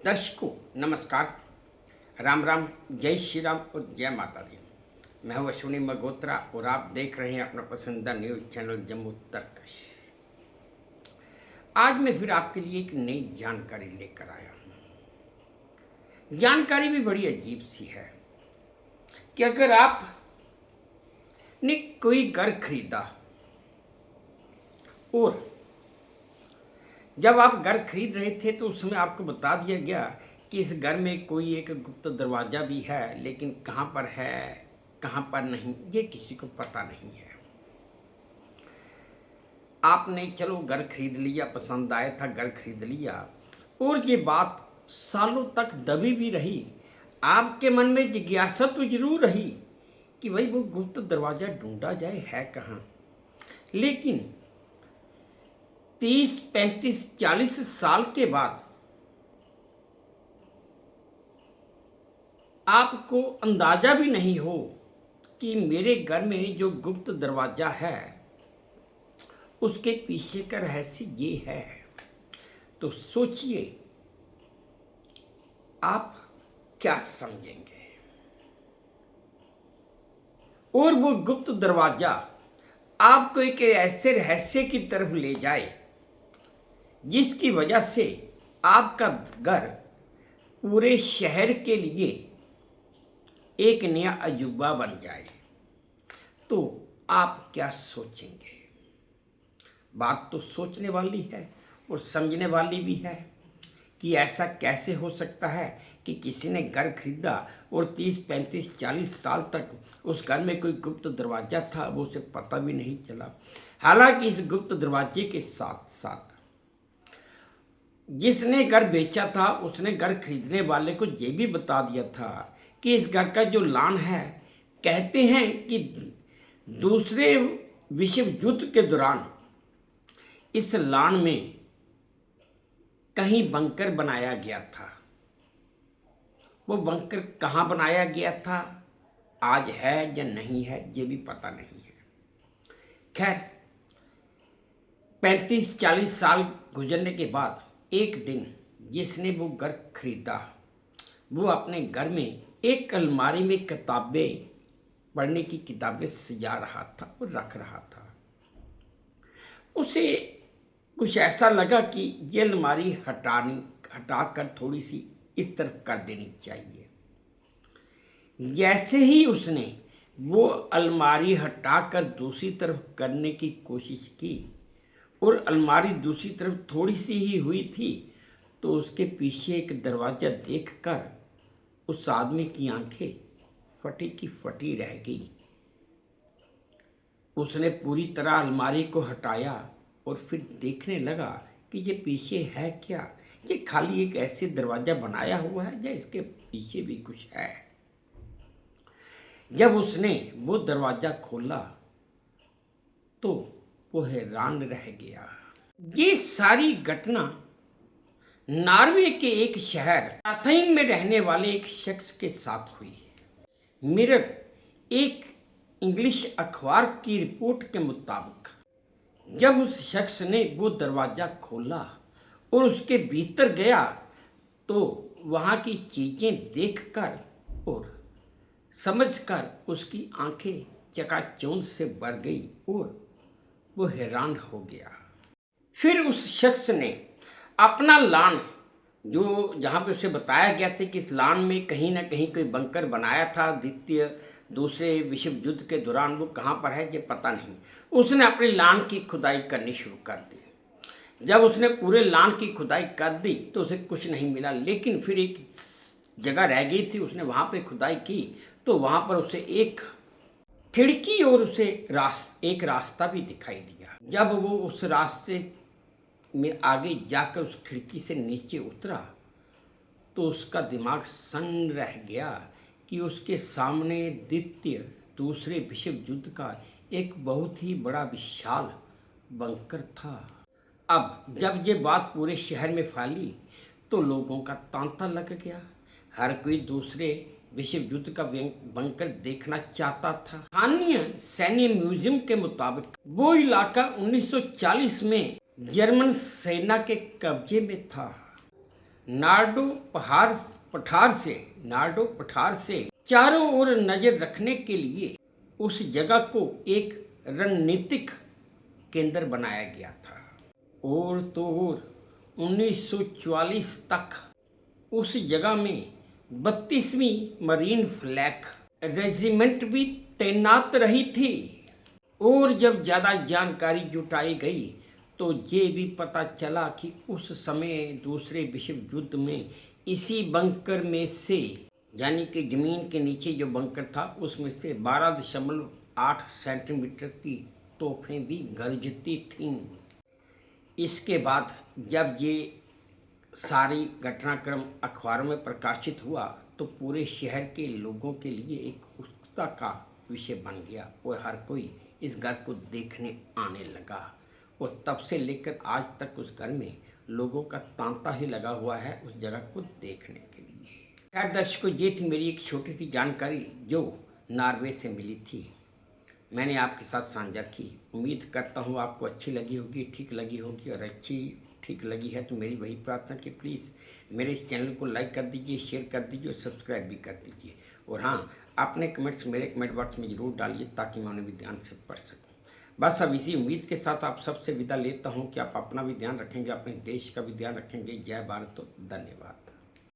दर्शकों नमस्कार, राम राम, जय श्री राम और जय माता दी। मैं हूं अश्विनी मगोत्रा और आप देख रहे हैं अपना पसंदीदा न्यूज चैनल जम्मू तर्कश। आज मैं फिर आपके लिए एक नई जानकारी लेकर आया हूं। जानकारी भी बड़ी अजीब सी है कि अगर आप ने कोई घर खरीदा और जब आप घर खरीद रहे थे तो उस समय आपको बता दिया गया कि इस घर में कोई एक गुप्त दरवाज़ा भी है, लेकिन कहाँ पर है कहाँ पर नहीं ये किसी को पता नहीं है। आपने चलो घर खरीद लिया, पसंद आया था, घर खरीद लिया और ये बात सालों तक दबी भी रही। आपके मन में जिज्ञासा तो जरूर रही कि भाई वो गुप्त दरवाज़ा ढूंढा जाए, है कहाँ। लेकिन 30, 35, 40 साल के बाद आपको अंदाजा भी नहीं हो कि मेरे घर में जो गुप्त दरवाजा है उसके पीछे का रहस्य ये है। तो सोचिए आप क्या समझेंगे। और वो गुप्त दरवाजा आपको एक ऐसे रहस्य की तरफ ले जाए जिसकी वजह से आपका घर पूरे शहर के लिए एक नया अजूबा बन जाए। तो आप क्या सोचेंगे। बात तो सोचने वाली है और समझने वाली भी है कि ऐसा कैसे हो सकता है कि किसी ने घर खरीदा और 30, 35, 40 साल तक उस घर में कोई गुप्त दरवाज़ा था, वो उसे पता भी नहीं चला। हालांकि इस गुप्त दरवाजे के साथ साथ जिसने घर बेचा था उसने घर खरीदने वाले को ये भी बता दिया था कि इस घर का जो लान है, कहते हैं कि दूसरे विश्व युद्ध के दौरान इस लान में कहीं बंकर बनाया गया था। वो बंकर कहाँ बनाया गया था, आज है या नहीं है ये भी पता नहीं है। खैर 35-40 साल गुजरने के बाद एक दिन जिसने वो घर खरीदा वो अपने घर में एक अलमारी में किताबें, पढ़ने की किताबें सजा रहा था और रख रहा था। उसे कुछ ऐसा लगा कि ये अलमारी हटाकर थोड़ी सी इस तरफ कर देनी चाहिए। जैसे ही उसने वो अलमारी हटाकर दूसरी तरफ करने की कोशिश की और अलमारी दूसरी तरफ थोड़ी सी ही हुई थी तो उसके पीछे एक दरवाज़ा देखकर उस आदमी की आंखें फटी की फटी रह गई। उसने पूरी तरह अलमारी को हटाया और फिर देखने लगा कि ये पीछे है क्या। ये खाली एक ऐसे दरवाज़ा बनाया हुआ है या इसके पीछे भी कुछ है। जब उसने वो दरवाज़ा खोला तो वो हैरान रह गया। ये सारी घटना नॉर्वे के एक शहर अथेन में रहने वाले एक शख्स के साथ हुई। मिरर एक इंग्लिश अखबार की रिपोर्ट के मुताबिक जब उस शख्स ने वो दरवाज़ा खोला और उसके भीतर गया तो वहाँ की चीज़ें देखकर और समझकर उसकी आंखें चकाचौंध से भर गई और वो हैरान हो गया। फिर उस शख्स ने अपना लान, जो जहाँ पे उसे बताया गया था कि इस लान में कहीं ना कहीं कोई बंकर बनाया था दूसरे विश्व युद्ध के दौरान, वो कहाँ पर है ये पता नहीं। उसने अपने लान की खुदाई करनी शुरू कर दी। जब उसने पूरे लान की खुदाई कर दी तो उसे कुछ नहीं मिला, लेकिन फिर एक जगह रह गई थी। उसने वहाँ पे खुदाई की तो वहाँ पर उसे एक खिड़की और उसे एक रास्ता भी दिखाई दिया। जब वो उस रास्ते में आगे जाकर उस खिड़की से नीचे उतरा तो उसका दिमाग सन्न रह गया कि उसके सामने दूसरे विश्व युद्ध का एक बहुत ही बड़ा विशाल बंकर था। अब जब ये बात पूरे शहर में फैली तो लोगों का तांता लग गया। हर कोई दूसरे विश्व युद्ध का बंकर देखना चाहता था। स्थानीय सैन्य म्यूजियम के मुताबिक वो इलाका 1940 में जर्मन सेना के कब्जे में था। नार्डो पठार से चारों ओर नजर रखने के लिए उस जगह को एक रणनीतिक केंद्र बनाया गया था। और तो और 1944 तक उस जगह में 32वीं मरीन फ्लैग रेजिमेंट भी तैनात रही थी। और जब ज़्यादा जानकारी जुटाई गई तो ये भी पता चला कि उस समय दूसरे विश्व युद्ध में इसी बंकर में से, यानी कि ज़मीन के नीचे जो बंकर था उसमें से 12.8 सेंटीमीटर की तोपें भी गरजती थीं। इसके बाद जब ये सारी घटनाक्रम अखबारों में प्रकाशित हुआ तो पूरे शहर के लोगों के लिए एक उत्सुकता का विषय बन गया और हर कोई इस घर को देखने आने लगा। और तब से लेकर आज तक उस घर में लोगों का तांता ही लगा हुआ है उस जगह को देखने के लिए। खैर दर्शकों, ये थी मेरी एक छोटी सी जानकारी जो नॉर्वे से मिली थी, मैंने आपके साथ साझा की। उम्मीद करता हूँ आपको अच्छी लगी होगी, ठीक लगी होगी। और ठीक लगी है तो मेरी वही प्रार्थना कि प्लीज़ मेरे इस चैनल को लाइक कर दीजिए, शेयर कर दीजिए और सब्सक्राइब भी कर दीजिए। और हाँ, अपने कमेंट्स मेरे कमेंट बॉक्स में ज़रूर डालिए ताकि मैं उन्हें भी ध्यान से पढ़ सकूँ। बस अब इसी उम्मीद के साथ आप सबसे विदा लेता हूँ कि आप अपना भी ध्यान रखेंगे, अपने देश का भी ध्यान रखेंगे। जय भारत, तो धन्यवाद।